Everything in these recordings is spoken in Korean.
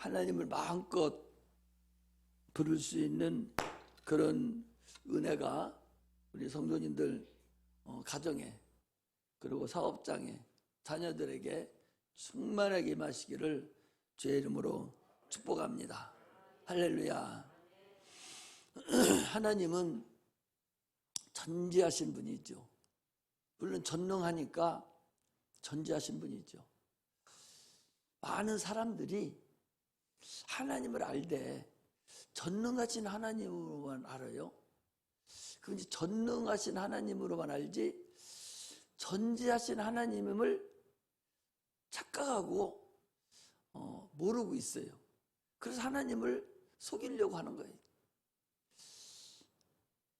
하나님을 마음껏 부를 수 있는 그런 은혜가 우리 성도님들 가정에 그리고 사업장에 자녀들에게 충만하게 임하시기를 주의 이름으로 축복합니다. 할렐루야. 하나님은 전지하신 분이죠. 물론 전능하니까 전지하신 분이죠. 많은 사람들이 하나님을 알되 전능하신 하나님으로만 알아요. 그런데 전능하신 하나님으로만 알지 전지하신 하나님을 착각하고 모르고 있어요. 그래서 하나님을 속이려고 하는 거예요.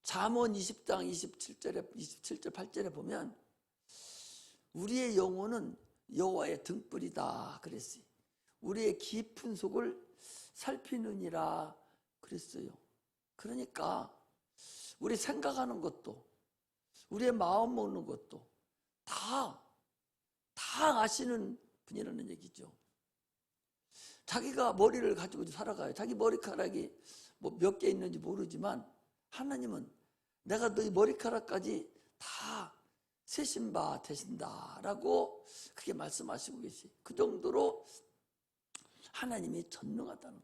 잠언 20장 27절 8절에 보면 우리의 영혼은 여호와의 등불이다 그랬어요. 우리의 깊은 속을 살피느니라 그랬어요. 그러니까 우리 생각하는 것도 우리의 마음 먹는 것도 다 아시는 분이라는 얘기죠. 자기가 머리를 가지고 살아가요. 자기 머리카락이 몇 개 있는지 모르지만 하나님은 내가 너희 머리카락까지 다 세신 바 되신다라고 그렇게 말씀하시고 계시. 그 정도로 하나님이 전능하다는,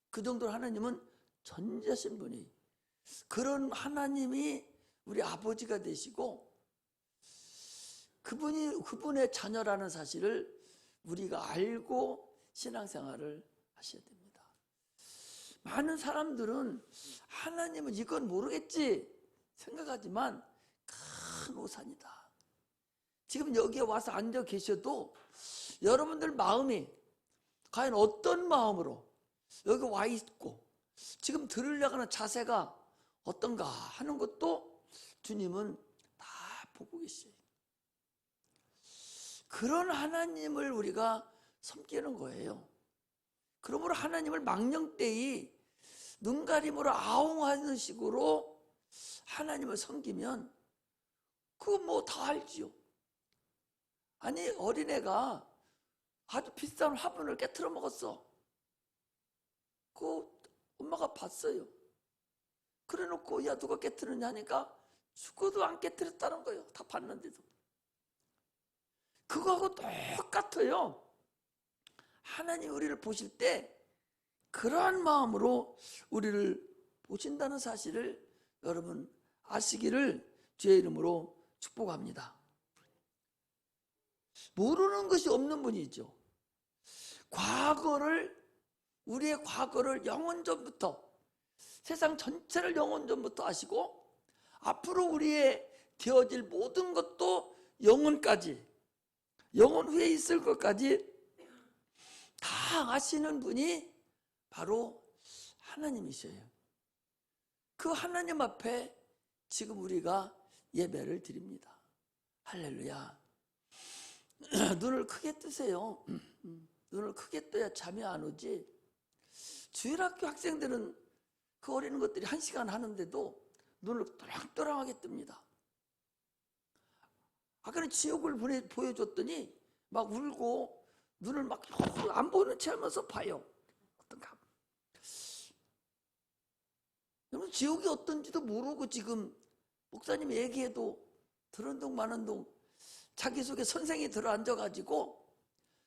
그 정도로 하나님은 전지하신 분이, 그런 하나님이 우리 아버지가 되시고 그분의 자녀라는 사실을 우리가 알고 신앙생활을 하셔야 됩니다. 많은 사람들은 하나님은 이건 모르겠지 생각하지만 큰 오산이다. 지금 여기에 와서 앉아 계셔도 여러분들 마음이 과연 어떤 마음으로 여기 와 있고 지금 들으려고 하는 자세가 어떤가 하는 것도 주님은 다 보고 계셔요. 그런 하나님을 우리가 섬기는 거예요. 그러므로 하나님을 망령되이 눈가림으로 아웅하는 식으로 하나님을 섬기면 그거 뭐 다 알지요. 아니 어린애가 아주 비싼 화분을 깨트려 먹었어. 그 엄마가 봤어요. 그래 놓고 야 누가 깨트렸냐 하니까 죽어도 안 깨트렸다는 거예요. 다 봤는데도. 그거하고 똑같아요. 하나님 우리를 보실 때 그러한 마음으로 우리를 보신다는 사실을 여러분 아시기를 주의 이름으로 축복합니다. 모르는 것이 없는 분이죠. 우리의 과거를 영원전부터, 세상 전체를 영원전부터 아시고 앞으로 우리의 되어질 모든 것도 영원까지, 영원 후에 있을 것까지 다 아시는 분이 바로 하나님이셔요. 그 하나님 앞에 지금 우리가 예배를 드립니다. 할렐루야. 눈을 크게 뜨세요. 눈을 크게 떠야 잠이 안 오지. 주일학교 학생들은 그 어린 것들이 1시간 하는데도 눈을 또랑또랑하게 뜹니다. 아까는 지옥을 보여줬더니 막 울고 눈을 막 안 보이는 채 하면서 봐요. 어떤가? 여러분 지옥이 어떤지도 모르고 지금 목사님이 얘기해도 들은 동 마는 동 자기 속에 선생이 들어앉아가지고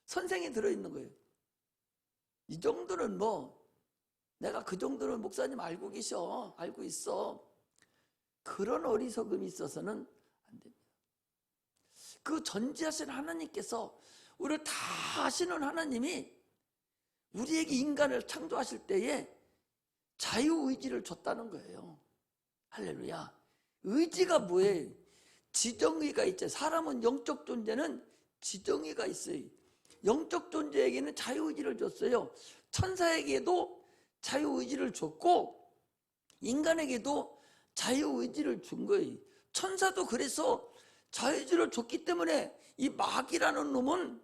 선생이 들어있는 거예요. 이 정도는 내가 그 정도는 목사님 알고 계셔. 알고 있어. 그런 어리석음이 있어서는 안 됩니다. 그 전지하신 하나님께서 우리를 다 아시는 하나님이 우리에게 인간을 창조하실 때에 자유의지를 줬다는 거예요. 할렐루야. 의지가 뭐예요? 지정의가 있죠. 사람은 영적 존재는 지정의가 있어요. 영적 존재에게는 자유의지를 줬어요. 천사에게도 자유의지를 줬고 인간에게도 자유의지를 준 거예요. 천사도 그래서 자유의지를 줬기 때문에 이 마귀라는 놈은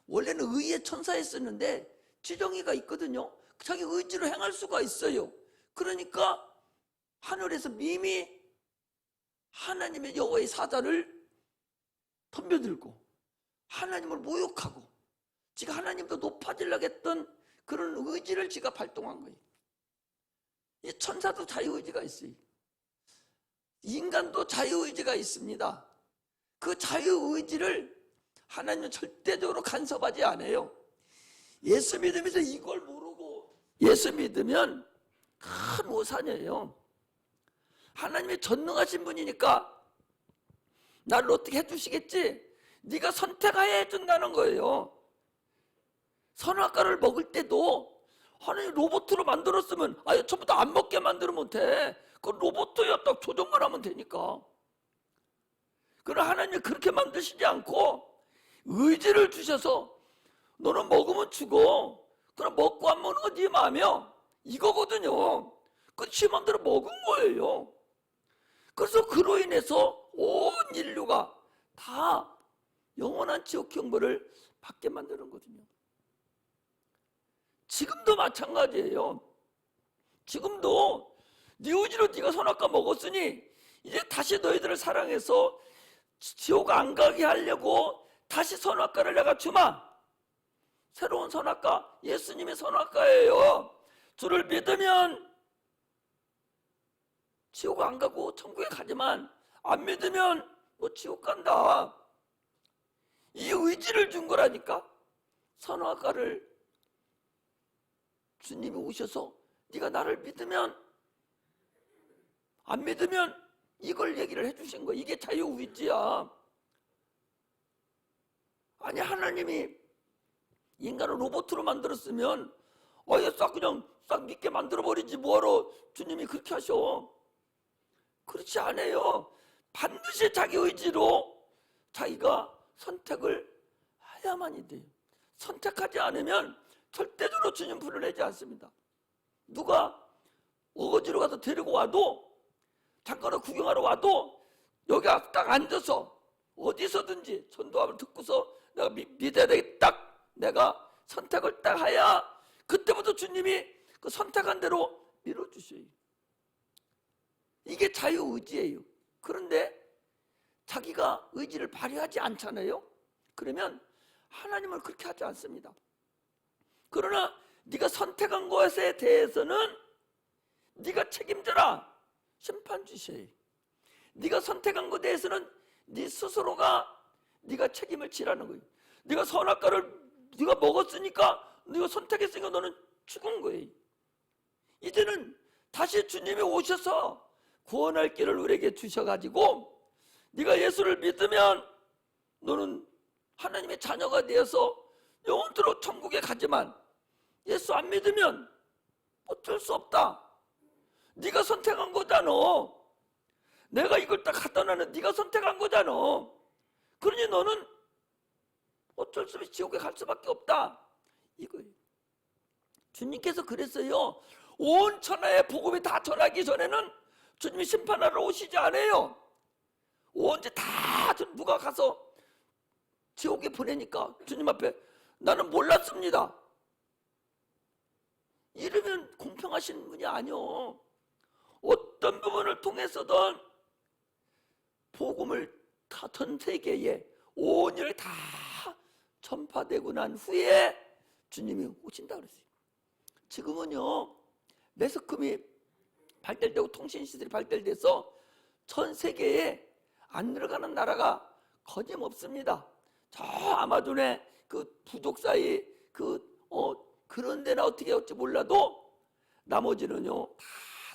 원래는 의의 천사였었는데 지정의가 있거든요. 자기 의지로 행할 수가 있어요. 그러니까 하늘에서 미미 하나님의 여호와의 사자를 덤벼들고 하나님을 모욕하고 지가 하나님도 높아지려고 했던 그런 자유의지를 지가 발동한 거예요. 이 천사도 자유의지가 있어요. 인간도 자유의지가 있습니다. 그 자유의지를 하나님은 절대적으로 간섭하지 않아요. 예수 믿으면서 이걸 모르고 예수 믿으면 큰 오산이에요. 하나님이 전능하신 분이니까 나를 어떻게 해주시겠지? 네가 선택하여 해준다는 거예요. 선악과를 먹을 때도 하나님 로봇으로 만들었으면 아예 처음부터 안 먹게 만들면 돼. 그 로봇이야 딱 조정만 하면 되니까. 그러나 하나님이 그렇게 만드시지 않고 의지를 주셔서 너는 먹으면 죽어. 그럼 먹고 안 먹는 건 네 마음이야. 이거거든요. 그 지 맘대로 먹은 거예요. 그래서 그로 인해서 온 인류가 다 영원한 지옥 형벌을 받게 만드는 거거든요. 지금도 마찬가지예요. 지금도 네 의지로 네가 선악과 먹었으니 이제 다시 너희들을 사랑해서 지옥 안 가게 하려고 다시 선악과를 내가 주마. 새로운 선악과, 예수님의 선악과예요. 주를 믿으면 지옥 안 가고 천국에 가지만 안 믿으면 너 지옥 간다. 이 의지를 준 거라니까. 선악과를 주님이 오셔서 네가 나를 믿으면 안 믿으면 이걸 얘기를 해주신 거야. 이게 자유의지야. 아니 하나님이 인간을 로봇으로 만들었으면 아예 싹 그냥 싹 믿게 만들어버리지 뭐하러 주님이 그렇게 하셔. 그렇지 않아요. 반드시 자기 의지로 자기가 선택을 해야만이 돼요. 선택하지 않으면 절대적으로 주님 불러내지 않습니다. 누가 어거지로 가서 데리고 와도 잠깐을 구경하러 와도 여기 딱 앉아서 어디서든지 전도함을 듣고서 내가 믿어야 되겠다. 내가 선택을 딱 해야 그때부터 주님이 그 선택한 대로 밀어주셔요. 이게 자유의지예요. 그런데 자기가 의지를 발휘하지 않잖아요. 그러면 하나님은 그렇게 하지 않습니다. 그러나 네가 선택한 것에 대해서는 네가 책임져라. 심판 주셔요. 네가 선택한 것에 대해서는 네 스스로가 네가 책임을 지라는 거예요. 네가 선악과를 네가 먹었으니까 네가 선택했으니까 너는 죽은 거예요. 이제는 다시 주님이 오셔서 구원할 길을 우리에게 주셔가지고 네가 예수를 믿으면 너는 하나님의 자녀가 되어서 영원토록 천국에 가지만 예수 안 믿으면 어쩔 수 없다. 네가 선택한 거잖아. 내가 이걸 딱 갖다 놔는 네가 선택한 거잖아. 그러니 너는 어쩔 수 없이 지옥에 갈 수밖에 없다. 이거예요. 주님께서 그랬어요. 온 천하의 복음이 다 전하기 전에는 주님이 심판하러 오시지 않아요. 언제 다 누가 가서 지옥에 보내니까 주님 앞에 나는 몰랐습니다. 이러면 공평하신 분이 아니요. 어떤 부분을 통해서든 복음을 다 전 세계에 온 일을 다 전파되고 난 후에 주님이 오신다 그랬어요. 지금은요 매스컴이 발달되고 통신시설이 발달돼서 전 세계에 안 들어가는 나라가 거짓없습니다. 저 아마존의 그 부족 사이 그런 데나 어떻게 할지 몰라도 나머지는요 다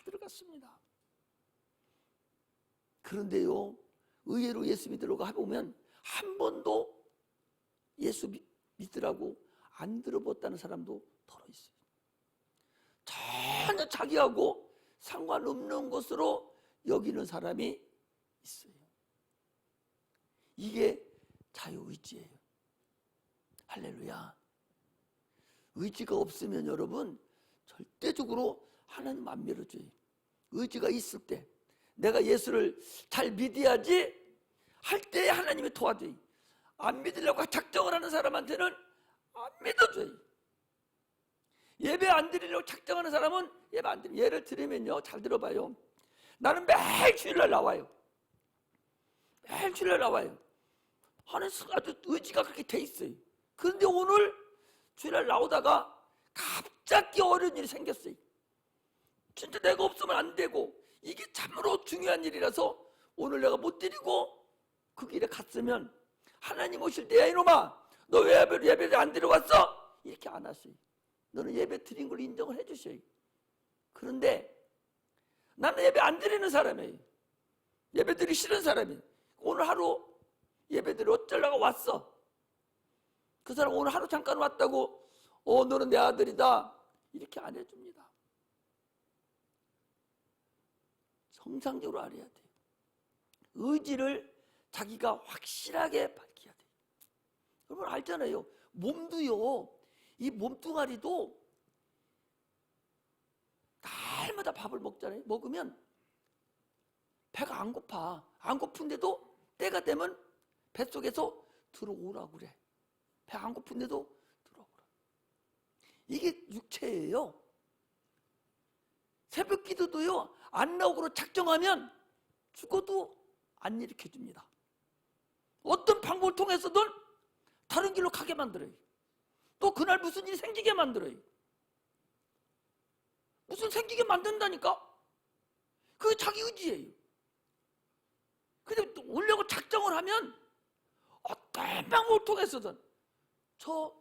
들어갔습니다. 그런데요 의외로 예수 믿으려고 해보면 한 번도 예수 믿으라고 안 들어봤다는 사람도 덜어 있어요. 전혀 자기하고 상관없는 것으로 여기는 사람이 있어요. 이게 자유의지예요. 할렐루야. 의지가 없으면 여러분 절대적으로 하나님 안 밀어줘요. 의지가 있을 때 내가 예수를 잘 믿어야지 할 때 하나님이 도와줘요. 안 믿으려고 작정을 하는 사람한테는 안 믿어줘요. 예배 안 드리려고 작정하는 사람은 예배 안 드려요. 예를 들으면요 잘 들어봐요. 나는 매일 주일날 나와요. 매일 주일날 나와요. 아주 의지가 그렇게 돼 있어요. 그런데 오늘 주일날 나오다가 붙잡기 어려운 일이 생겼어요. 진짜 내가 없으면 안 되고 이게 참으로 중요한 일이라서 오늘 내가 못 드리고 그 길에 갔으면 하나님 오실 때 야 이놈아 너 왜 예배를 안 드려왔어? 이렇게 안 하세요. 너는 예배 드린 걸 인정을 해주셔요. 그런데 나는 예배 안 드리는 사람이에요. 예배 드리기 싫은 사람이에요. 오늘 하루 예배 드리러 어쩌려고 왔어. 그 사람 오늘 하루 잠깐 왔다고 너는 내 아들이다 이렇게 안 해줍니다. 정상적으로 알아야 돼요. 의지를 자기가 확실하게 밝혀야 돼요. 여러분 알잖아요. 몸도요. 이 몸뚱아리도 날마다 밥을 먹잖아요. 먹으면 배가 안 고파. 안 고픈데도 때가 되면 뱃속에서 들어오라고 그래. 배 안 고픈데도 들어오라. 이게 육체예요. 새벽 기도도요. 안 나오고 작정하면 죽어도 안 일으켜줍니다. 어떤 방법을 통해서든 다른 길로 가게 만들어요. 또 그날 무슨 일이 생기게 만들어요. 무슨 생기게 만든다니까? 그게 자기 의지예요. 근데 오려고 작정을 하면 어떤 방법을 통해서든 저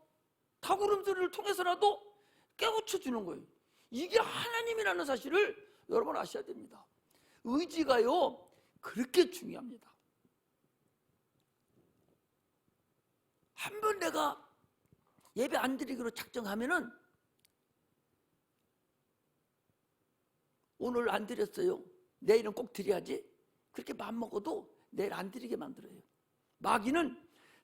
닭울음소리를 통해서라도 깨우쳐 주는 거예요. 이게 하나님이라는 사실을 여러분 아셔야 됩니다. 의지가요 그렇게 중요합니다. 한번 내가 예배 안 드리기로 작정하면은 오늘 안 드렸어요. 내일은 꼭 드려야지. 그렇게 마음먹어도 내일 안 드리게 만들어요. 마귀는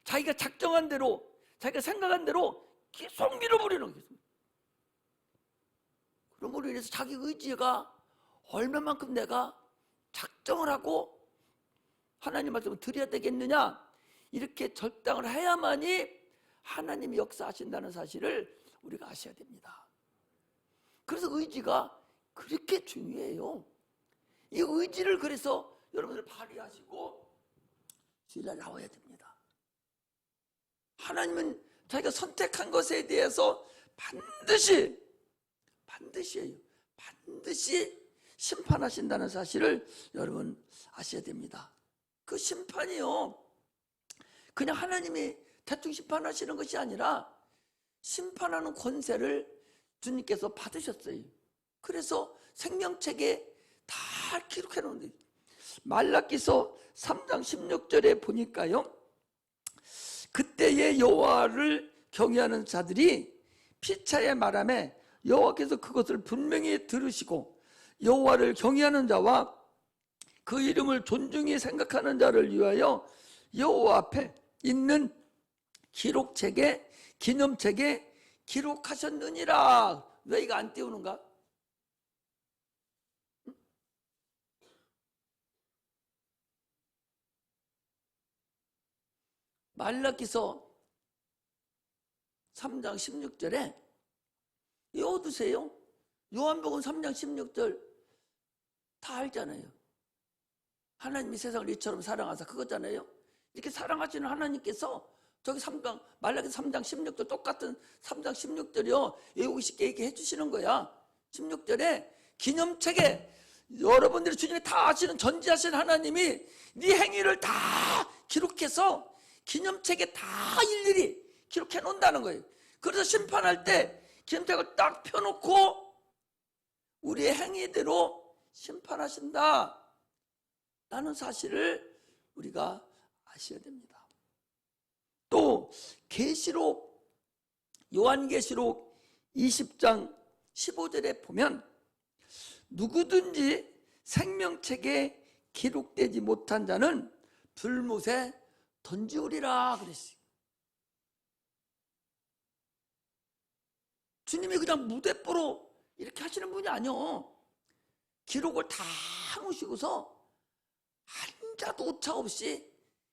자기가 작정한 대로 자기가 생각한 대로 계속 밀어버리는 거예요. 그러므로 인해서 자기 의지가 얼마만큼 내가 작정을 하고 하나님 말씀을 드려야 되겠느냐 이렇게 절당을 해야만이 하나님이 역사하신다는 사실을 우리가 아셔야 됩니다. 그래서 의지가 그렇게 중요해요. 이 의지를 그래서 여러분들 발휘하시고 주일날 나와야 됩니다. 하나님은 자기가 선택한 것에 대해서 반드시 심판하신다는 사실을 여러분 아셔야 됩니다. 그 심판이요 그냥 하나님이 대충 심판하시는 것이 아니라 심판하는 권세를 주님께서 받으셨어요. 그래서 생명책에 다 기록해 놓는데 말라기서 3장 16절에 보니까요 그때의 여호와를 경외하는 자들이 피차의 말함에 여호와께서 그것을 분명히 들으시고 여호와를 경외하는 자와 그 이름을 존중히 생각하는 자를 위하여 여호와 앞에 있는 기록책에 기념책에 기록하셨느니라. 왜 이거 안 띄우는가? 말라기서 3장 16절에 외워두세요. 요한복음 3장 16절 다 알잖아요. 하나님이 세상을 이처럼 사랑하사 그거잖아요. 이렇게 사랑하시는 하나님께서 저기 말라기 3장 16절 똑같은 3장 16절이요. 외우기 쉽게 얘기해 주시는 거야. 16절에 기념책에 여러분들이 주님이 다 아시는 전지하신 하나님이 네 행위를 다 기록해서 기념책에 다 일일이 기록해 놓는다는 거예요. 그래서 심판할 때 기념책을 딱 펴놓고 우리의 행위대로 심판하신다 라는 사실을 우리가 아셔야 됩니다. 또 계시록 요한계시록 20장 15절에 보면 누구든지 생명책에 기록되지 못한 자는 불못에 던지우리라 그랬어요. 주님이 그냥 무대뽀로 이렇게 하시는 분이 아니요. 기록을 다 놓으시고서 한 자도 오차 없이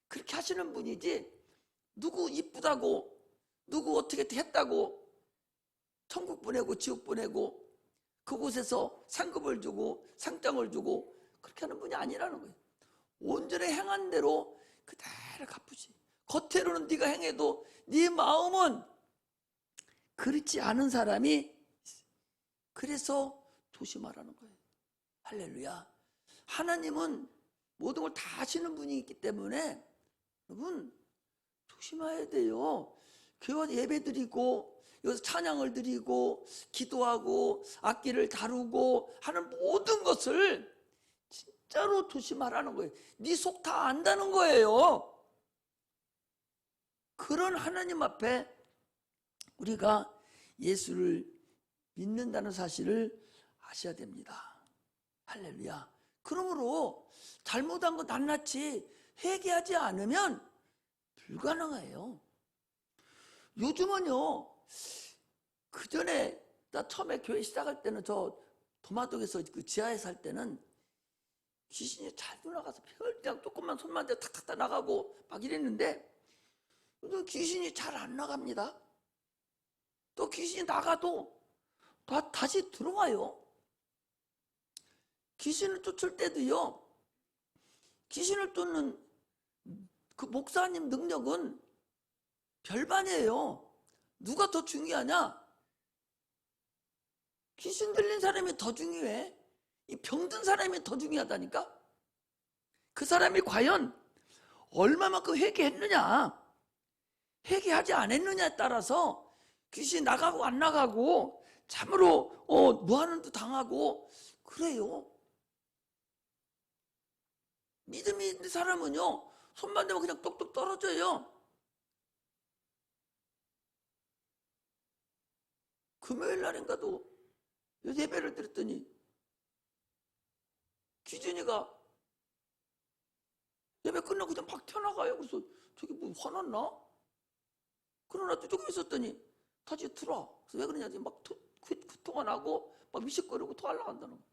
그렇게 하시는 분이지 누구 이쁘다고 누구 어떻게 했다고 천국 보내고 지옥 보내고 그곳에서 상급을 주고 상장을 주고 그렇게 하는 분이 아니라는 거예요. 온전히 행한 대로 그대로 갚으시. 겉으로는 네가 행해도 네 마음은 그렇지 않은 사람이 그래서 조심하라는 거예요. 할렐루야. 하나님은 모든 걸 다 아시는 분이 있기 때문에 여러분 조심해야 돼요. 교회 예배 드리고 여기서 찬양을 드리고 기도하고 악기를 다루고 하는 모든 것을 진짜로 조심하라는 거예요. 네 속 다 안다는 거예요. 그런 하나님 앞에 우리가 예수를 믿는다는 사실을 아셔야 됩니다. 할렐루야. 그러므로 잘못한 거 낱낱이 회개하지 않으면 불가능해요. 요즘은요, 그 전에 나 처음에 교회 시작할 때는 저 도마동에서 그 지하에 살 때는 귀신이 잘 나가서 그냥 조금만 손만 대고 탁탁탁 나가고 막 이랬는데 귀신이 잘 안 나갑니다. 또 귀신이 나가도 다시 들어와요. 귀신을 쫓을 때도요, 귀신을 쫓는 그 목사님 능력은 별반이에요. 누가 더 중요하냐? 귀신 들린 사람이 더 중요해. 이 병든 사람이 더 중요하다니까? 그 사람이 과연 얼마만큼 회개했느냐, 회개하지 않았느냐에 따라서 귀신이 나가고 안 나가고 참으로 무한한도 당하고 그래요. 믿음이 있는 사람은요, 손만 대면 그냥 똑똑 떨어져요. 금요일 날인가도 예배를 드렸더니 기준이가 예배 끝나고 그냥 막 튀어나가요. 그래서 저기 뭐 화났나? 그러나 또 저기 있었더니 다시 들어와. 그래서 왜 그러냐? 막 구토가 나고 막 미식거리고 토하려고 한다는 거야.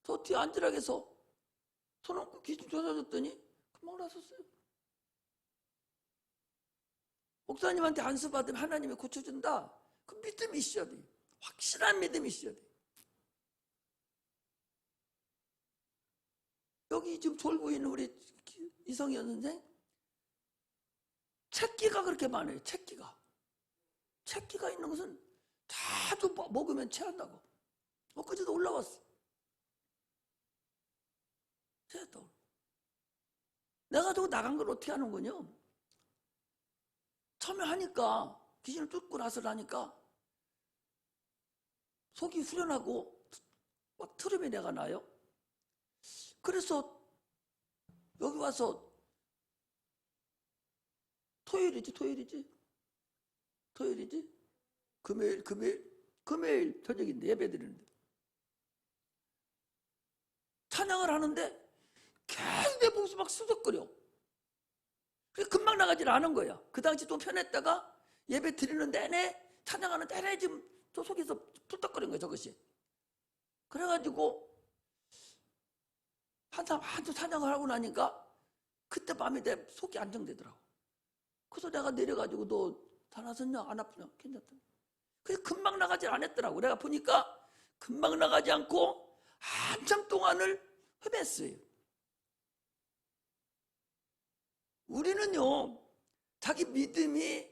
저 뒤에 앉으라고 해서 손 얹고 기준 조사줬더니 금방 나섰어요. 목사님한테 안수 받으면 하나님이 고쳐준다. 그 믿음이 있어야 돼. 확실한 믿음이 있어야 돼. 여기 지금 졸고 있는 우리 이성현 선생, 책기가 그렇게 많아요. 책기가 있는 것은 자주 먹으면 체한다고. 엊그제도 올라왔어. 체했다고. 내가 저거 나간 걸 어떻게 하는 거냐? 처음에 하니까 귀신을 쫓고 나서 하니까 속이 후련하고 막 트름이 내가 나요. 그래서 여기 와서 토요일이지 금요일 저녁인데 예배 드리는데 찬양을 하는데 계속 내 목숨 막 수덕거려. 그래서 금방 나가질 않은 거야. 그 당시 좀 편했다가 예배 드리는 내내 찬양하는 내내 지금 저 속에서 툭떡거리는 거야, 저것이. 그래가지고 한참 찬양을 하고 나니까 그때 밤에 내 속이 안정되더라고. 그래서 내가 내려가지고 너 다 나섰냐? 안 아프냐? 괜찮다. 그래서 금방 나가질 않았더라고. 내가 보니까 금방 나가지 않고 한참 동안을 헤맸어요. 우리는요, 자기 믿음이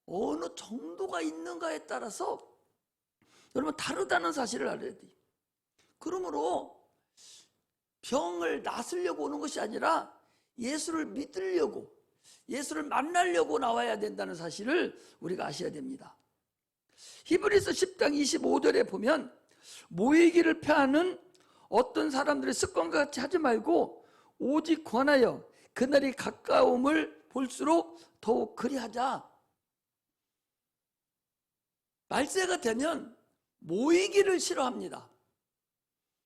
어느 정도가 있는가에 따라서 여러분 다르다는 사실을 알아야 돼요. 그러므로 병을 낫으려고 오는 것이 아니라 예수를 믿으려고, 예수를 만나려고 나와야 된다는 사실을 우리가 아셔야 됩니다. 히브리서 10장 25절에 보면 모이기를 패하는 어떤 사람들의 습관과 같이 하지 말고 오직 권하여 그날이 가까움을 볼수록 더욱 그리하자. 말세가 되면 모이기를 싫어합니다.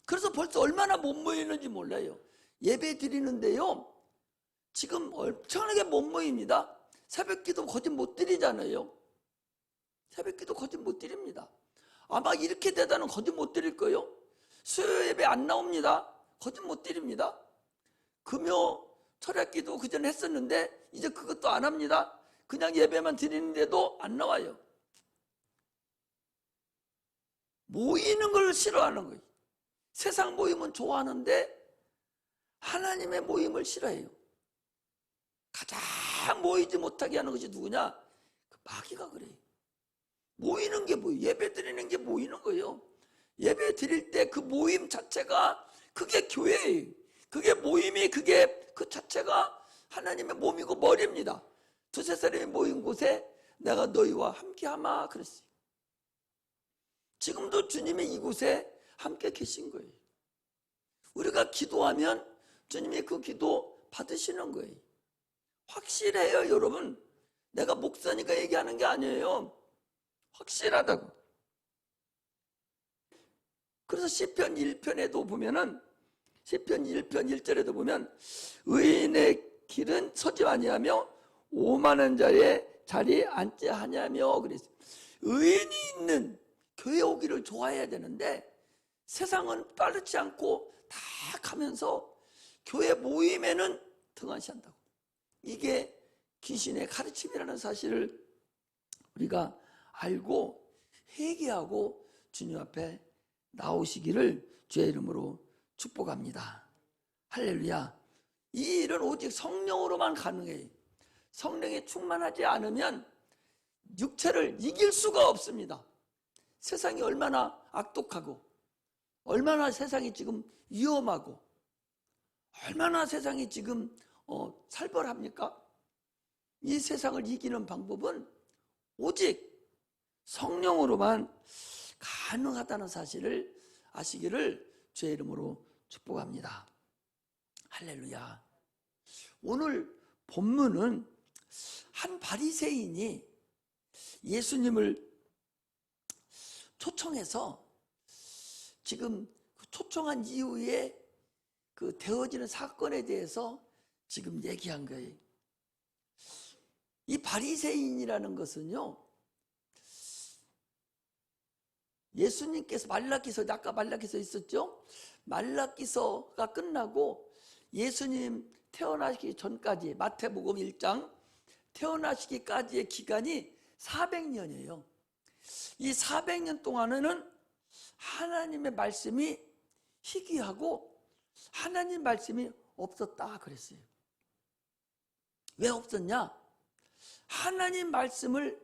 그래서 벌써 얼마나 못 모이는지 몰라요. 예배 드리는데요, 지금 엄청나게 못 모입니다. 새벽기도 거짓 못 드리잖아요. 새벽기도 거짓 못 드립니다. 아마 이렇게 되다는 거짓 못 드릴 거예요. 수요 예배 안 나옵니다. 거짓 못 드립니다. 금요 철야기도 그전에 했었는데 이제 그것도 안 합니다. 그냥 예배만 드리는데도 안 나와요. 모이는 걸 싫어하는 거예요. 세상 모임은 좋아하는데 하나님의 모임을 싫어해요. 가장 모이지 못하게 하는 것이 누구냐? 그 마귀가 그래요. 모이는 게 뭐예요? 예배 드리는 게 모이는 거예요. 예배 드릴 때 그 모임 자체가 그게 교회예요. 그게 모임이 그게 그 자체가 하나님의 몸이고 머리입니다. 두세 사람이 모인 곳에 내가 너희와 함께하마 그랬어요. 지금도 주님이 이곳에 함께 계신 거예요. 우리가 기도하면 주님이 그 기도 받으시는 거예요. 확실해요, 여러분. 내가 목사니까 얘기하는 게 아니에요. 확실하다고. 그래서 시편 1편에도 보면은 시편 1편 1절에도 보면 의인의 길은 서지 아니하며 오만한 자의 자리에 앉지 하냐며 그랬어요. 의인이 있는 교회 오기를 좋아해야 되는데 세상은 따르지 않고 다 가면서 교회 모임에는 등한시한다고. 이게 귀신의 가르침이라는 사실을 우리가 알고 회개하고 주님 앞에 나오시기를 주의 이름으로 축복합니다. 할렐루야. 이 일은 오직 성령으로만 가능해요. 성령에 충만하지 않으면 육체를 이길 수가 없습니다. 세상이 얼마나 악독하고 얼마나 세상이 지금 위험하고 얼마나 세상이 지금 살벌합니까? 이 세상을 이기는 방법은 오직 성령으로만 가능하다는 사실을 아시기를 주의 이름으로 축복합니다. 할렐루야. 오늘 본문은 한 바리새인이 예수님을 초청해서 지금 초청한 이후에 그 되어지는 사건에 대해서 지금 얘기한 거예요. 이 바리새인이라는 것은요, 예수님께서 말라기서, 아까 말라기서 있었죠? 말라기서가 끝나고 예수님 태어나시기 전까지, 마태복음 1장 태어나시기까지의 기간이 400년이에요. 이 400년 동안에는 하나님의 말씀이 희귀하고 하나님 말씀이 없었다 그랬어요. 왜 없었냐? 하나님 말씀을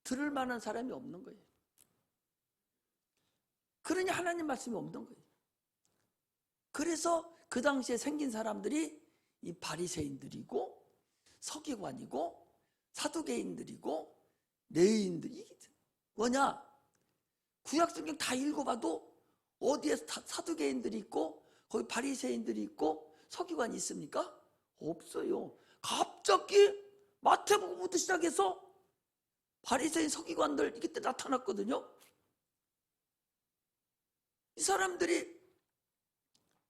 들을 만한 사람이 없는 거예요. 그러니 하나님 말씀이 없는 거예요. 그래서 그 당시에 생긴 사람들이 이 바리새인들이고 서기관이고 사두개인들이고 레위인들이 뭐냐? 구약성경 다 읽어봐도 어디에 사두개인들이 있고 거기 바리새인들이 있고 서기관이 있습니까? 없어요. 갑자기 마태복음부터 시작해서 바리새인 서기관들 이때 나타났거든요. 이 사람들이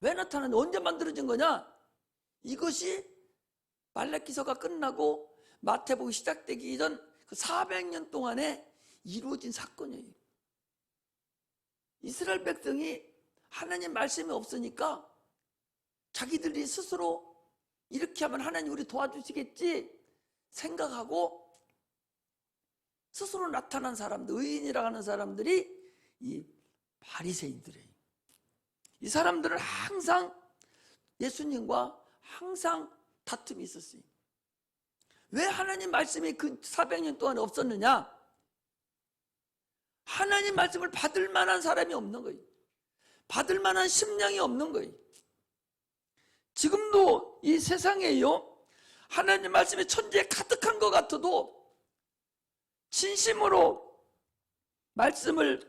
왜 나타났는데 언제 만들어진 거냐? 이것이 말라기서가 끝나고 마태복음이 시작되기 전 그 400년 동안에 이루어진 사건이에요. 이스라엘 백성이 하나님 말씀이 없으니까 자기들이 스스로 이렇게 하면 하나님 우리 도와주시겠지 생각하고 스스로 나타난 사람들, 의인이라고 하는 사람들이 이 바리새인들이에요. 이 사람들은 항상 예수님과 항상 다툼이 있었어요. 왜 하나님 말씀이 그 400년 동안에 없었느냐? 하나님 말씀을 받을 만한 사람이 없는 거예요. 받을 만한 심령이 없는 거예요. 지금도 이 세상에요, 하나님 말씀이 천지에 가득한 것 같아도 진심으로 말씀을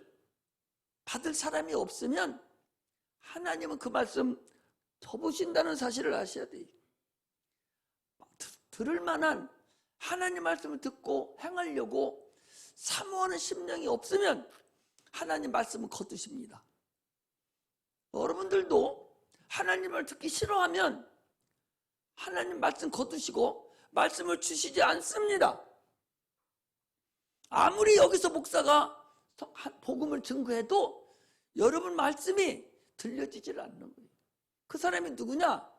받을 사람이 없으면 하나님은 그 말씀 접으신다는 사실을 아셔야 돼요. 들을 만한 하나님 말씀을 듣고 행하려고 사모하는 심령이 없으면 하나님 말씀은 거두십니다. 여러분들도 하나님을 듣기 싫어하면 하나님 말씀 거두시고 말씀을 주시지 않습니다. 아무리 여기서 목사가 복음을 증거해도 여러분 말씀이 들려지질 않는 거예요. 그 사람이 누구냐?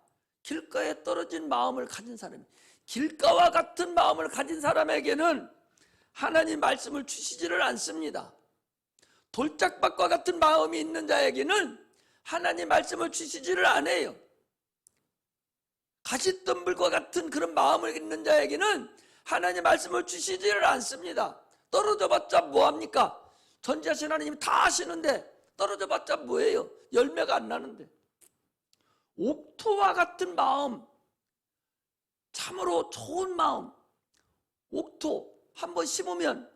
길가에 떨어진 마음을 가진 사람. 길가와 같은 마음을 가진 사람에게는 하나님 말씀을 주시지를 않습니다. 돌짝밭과 같은 마음이 있는 자에게는 하나님 말씀을 주시지를 않아요. 가시덤불과 같은 그런 마음을 있는 자에게는 하나님 말씀을 주시지를 않습니다. 떨어져 봤자 뭐합니까? 전지하신 하나님이 다 아시는데 떨어져 봤자 뭐예요? 열매가 안 나는데. 옥토와 같은 마음, 참으로 좋은 마음, 옥토 한번 심으면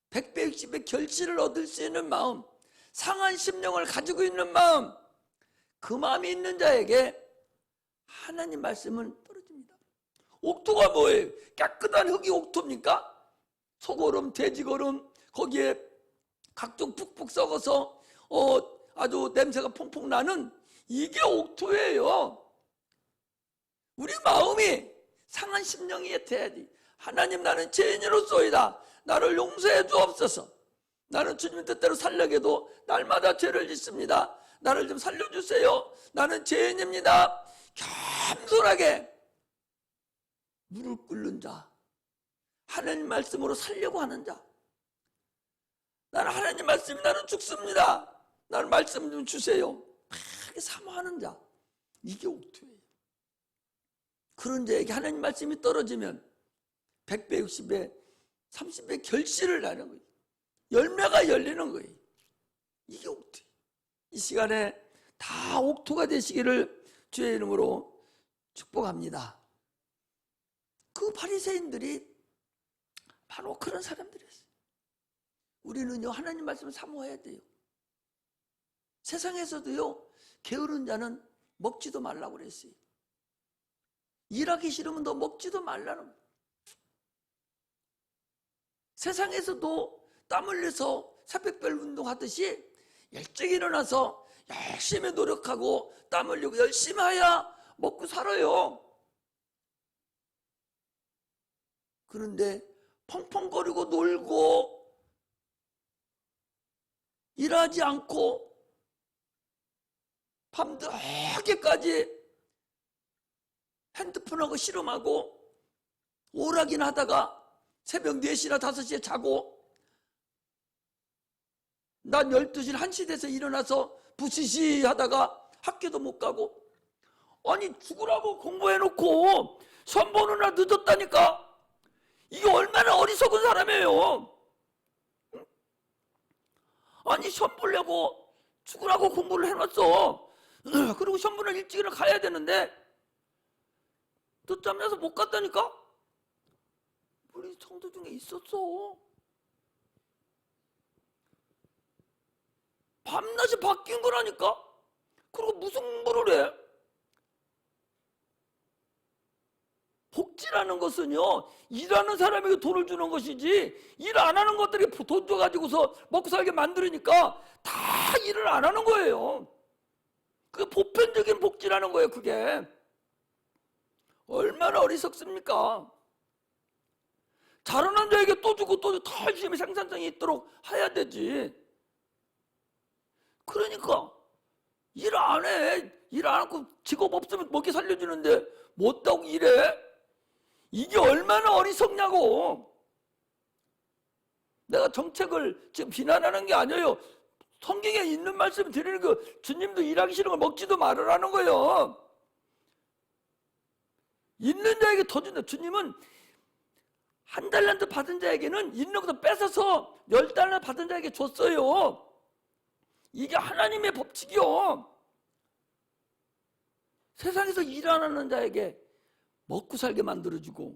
100배 60배 결실을 얻을 수 있는 마음, 상한 심령을 가지고 있는 마음, 그 마음이 있는 자에게 하나님 말씀은 떨어집니다. 옥토가 뭐예요? 깨끗한 흙이 옥토입니까? 소거름, 돼지거름, 거기에 각종 푹푹 썩어서 아주 냄새가 퐁퐁 나는 이게 옥토예요. 우리 마음이 상한 심령이 돼야지. 하나님, 나는 죄인으로소이다. 나를 용서해 주옵소서. 나는 주님 뜻대로 살려게도 날마다 죄를 짓습니다. 나를 좀 살려주세요. 나는 죄인입니다. 겸손하게 무릎 꿇는 자, 하나님 말씀으로 살려고 하는 자, 나는 하나님 말씀이 나는 죽습니다. 나는 말씀 좀 주세요. 크게 사모하는 자, 이게 옥토예요. 그런 자에게 하나님 말씀이 떨어지면 100배, 60배, 30배 결실을 나는 거예요. 열매가 열리는 거예요. 이게 옥토예요. 이 시간에 다 옥토가 되시기를 주의 이름으로 축복합니다. 그 바리새인들이 바로 그런 사람들이었어요. 우리는요, 하나님 말씀을 사모해야 돼요. 세상에서도요, 게으른 자는 먹지도 말라고 그랬어요. 일하기 싫으면 너 먹지도 말라는 거예요. 세상에서도 땀 흘려서 새벽별 운동하듯이 일찍 일어나서 열심히 노력하고 땀 흘리고 열심히 해야 먹고 살아요. 그런데 펑펑거리고 놀고 일하지 않고 밤늦게까지 핸드폰하고 씨름하고 오락이나 하다가 새벽 4시나 5시에 자고 난 12시, 1시 돼서 일어나서 부시시 하다가 학교도 못 가고, 아니 죽으라고 공부해놓고 시험 보는 날 늦었다니까. 이게 얼마나 어리석은 사람이에요. 아니 시험 보려고 죽으라고 공부를 해놨어. 그리고 시험 보는 일찍 일어나 가야 되는데 늦잠 자서 못 갔다니까. 우리 성도 중에 있었어. 밤낮이 바뀐 거라니까. 그리고 무슨 공부를 해? 복지라는 것은요, 일하는 사람에게 돈을 주는 것이지, 일 안 하는 것들이 돈 줘가지고서 먹고 살게 만들으니까 다 일을 안 하는 거예요. 그게 보편적인 복지라는 거예요. 그게 얼마나 어리석습니까? 잘하는 자에게 또 주고 또 더 열심히 생산성이 있도록 해야 되지. 그러니까 일 안 해. 일 안 하고 직업 없으면 먹여 살려주는데 못하고 일해? 이게 얼마나 어리석냐고. 내가 정책을 지금 비난하는 게 아니에요. 성경에 있는 말씀 드리는 거. 주님도 일하기 싫은 걸 먹지도 말으라는 거예요. 있는 자에게 더 준다. 주님은 한 달란트 받은 자에게는 있는 것도 뺏어서 10달란트 받은 자에게 줬어요. 이게 하나님의 법칙이요. 세상에서 일 안 하는 자에게 먹고 살게 만들어주고,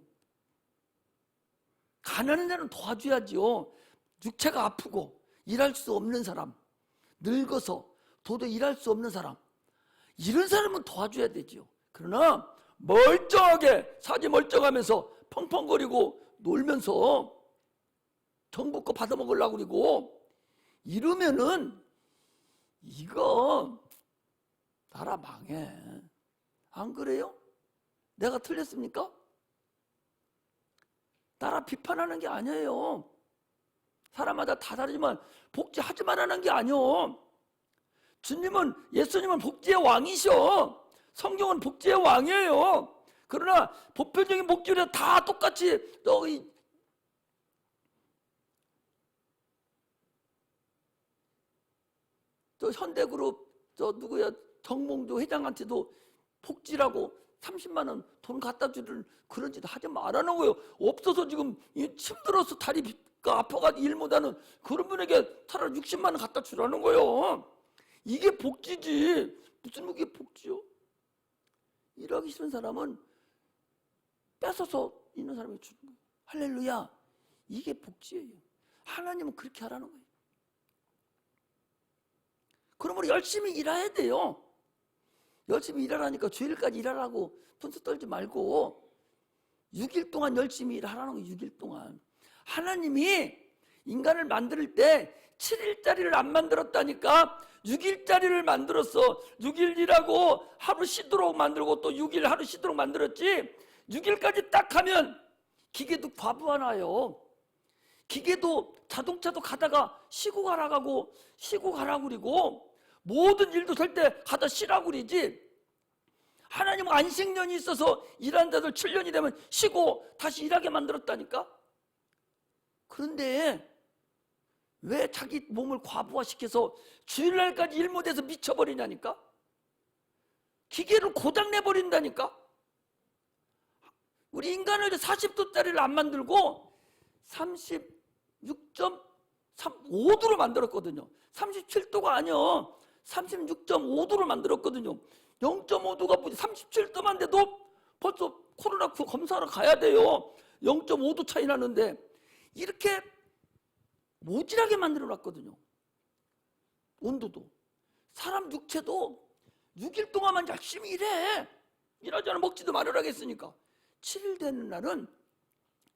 가난한 자는 도와줘야지요. 육체가 아프고 일할 수 없는 사람, 늙어서 도저히 일할 수 없는 사람, 이런 사람은 도와줘야 되지요. 그러나 멀쩡하게 사지 멀쩡하면서 펑펑거리고 놀면서 정부 거 받아먹으려고 그러고 이러면은 이거 나라 망해. 안 그래요? 내가 틀렸습니까? 나라 비판하는 게 아니에요. 사람마다 다 다르지만 복지하지 말라는 게 아니에요. 주님은, 예수님은 복지의 왕이셔. 성경은 복지의 왕이에요. 그러나 보편적인 복지는 다 똑같이 또 현대그룹 누구야 정몽주 회장한테도 복지라고 30만 원 돈 갖다 주는 그런 짓 하지 말라는 거예요. 없어서 지금 힘들어서 다리 아파가지고 일 못하는 그런 분에게 차라리 60만 원 갖다 주라는 거예요. 이게 복지지. 무슨 그게 복지요? 일하기 싫은 사람은 뺏어서 있는 사람에게 주는 거예요. 할렐루야. 이게 복지예요. 하나님은 그렇게 하라는 거예요. 그러므로 열심히 일해야 돼요. 열심히 일하라니까 주일까지 일하라고 분수 떨지 말고 6일 동안 열심히 일하라는 거예요. 6일 동안. 하나님이 인간을 만들 때 7일짜리를 안 만들었다니까. 6일짜리를 만들었어. 6일 일하고 하루 쉬도록 만들고 또 6일 하루 쉬도록 만들었지. 6일까지 딱 하면 기계도 과부하나요. 기계도 자동차도 가다가 쉬고 가라고 그리고 모든 일도 될 때 가다 쉬라고 그러지. 하나님은 안식년이 있어서 일하는 자들 7년이 되면 쉬고 다시 일하게 만들었다니까. 그런데 왜 자기 몸을 과부하시켜서 주일날까지 일 못해서 미쳐버리냐니까. 기계를 고장내버린다니까. 우리 인간을 40도짜리를 안 만들고 36.5도로 만들었거든요. 37도가 아니요. 36.5도로 만들었거든요. 0.5도가 37도만 돼도 벌써 코로나19 검사하러 가야 돼요. 0.5도 차이 나는데 이렇게 모질하게 만들어 놨거든요. 온도도. 사람 육체도 6일 동안만 열심히 일해. 일하지 않아 먹지도 말으라겠으니까 7일 되는 날은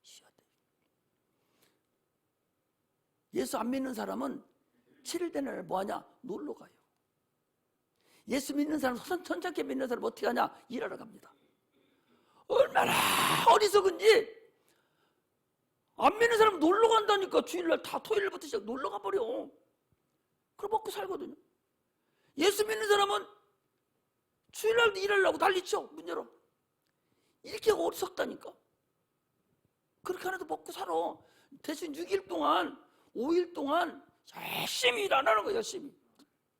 쉬어야 돼. 예수 안 믿는 사람은 7일 되는 날 뭐하냐? 놀러 가요. 예수 믿는 사람, 선착해 믿는 사람 어떻게 하냐? 일하러 갑니다. 얼마나 어리석은지. 안 믿는 사람은 놀러 간다니까. 주일날 다 토요일부터 시작 놀러 가버려. 그럼 먹고 살거든요. 예수 믿는 사람은 주일날도 일하려고 난리쳐. 문 열어. 이렇게 어리석다니까. 그렇게 안 해도 먹고 살아. 대신 6일 동안 5일 동안 열심히 일 안 하는 거야. 열심히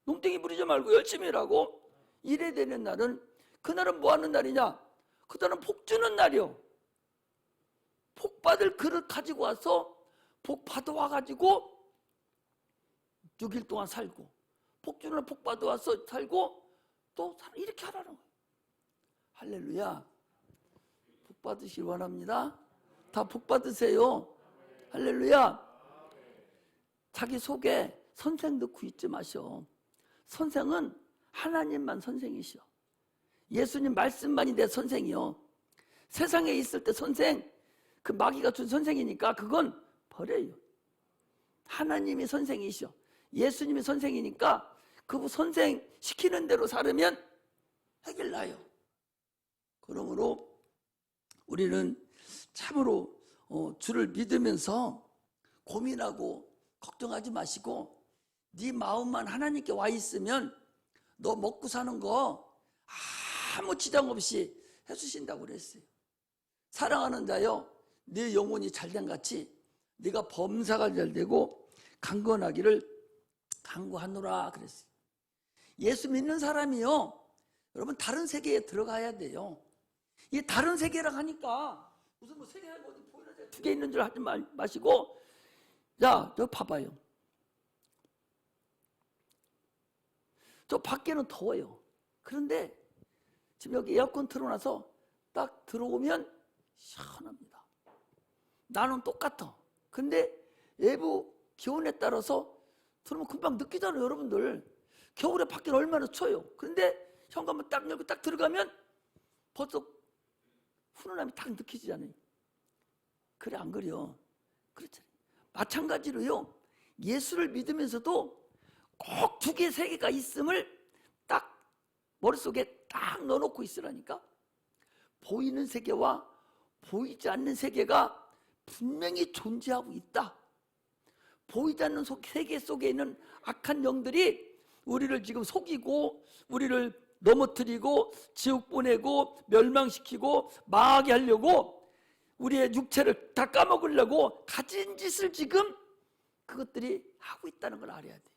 농땡이 부리지 말고 열심히 일하고. 일해야 되는 날은, 그날은 뭐 하는 날이냐? 그날은 복 주는 날이요. 복 받을 그릇 가지고 와서 복 받아와가지고 6일 동안 살고, 복 주는 날 복 받아와서 살고 또 이렇게 하라는 거예요. 할렐루야. 복 받으시길 원합니다. 다 복 받으세요. 할렐루야. 자기 속에 선생 넣고 있지 마셔. 선생은 하나님만 선생이시오. 예수님 말씀만이 내 선생이요. 세상에 있을 때 선생, 그 마귀가 준 선생이니까 그건 버려요. 하나님이 선생이시오. 예수님이 선생이니까 그 선생 시키는 대로 살으면 해결나요. 그러므로 우리는 참으로 주를 믿으면서 고민하고 걱정하지 마시고 네 마음만 하나님께 와 있으면 너 먹고 사는 거 아무 지장 없이 해주신다고 그랬어요. 사랑하는 자여, 네 영혼이 잘된 같이 네가 범사가 잘되고 강건하기를 간구하노라 그랬어요. 예수 믿는 사람이요, 여러분 다른 세계에 들어가야 돼요. 이 다른 세계라 하니까 무슨 뭐 세계가 어디 보이는 두 개 있는 줄 하지 마시고, 야, 저 봐봐요. 저 밖에는 더워요. 그런데 지금 여기 에어컨 틀어놔서 딱 들어오면 시원합니다. 나는 똑같아. 근데 외부 기온에 따라서 들어오면 금방 느끼잖아요, 여러분들. 겨울에 밖에는 얼마나 추워요. 그런데 현관문 딱 열고 딱 들어가면 벌써 훈훈함이 딱 느껴지잖아요. 그래, 안 그래요? 그렇잖아요. 마찬가지로요, 예수를 믿으면서도 꼭 두 개, 세 개가 있음을 딱 머릿속에 딱 넣어놓고 있으라니까. 보이는 세계와 보이지 않는 세계가 분명히 존재하고 있다. 보이지 않는 세계 속에 있는 악한 영들이 우리를 지금 속이고 우리를 넘어뜨리고 지옥 보내고 멸망시키고 망하게 하려고 우리의 육체를 다 까먹으려고 가진 짓을 지금 그것들이 하고 있다는 걸 알아야 돼요.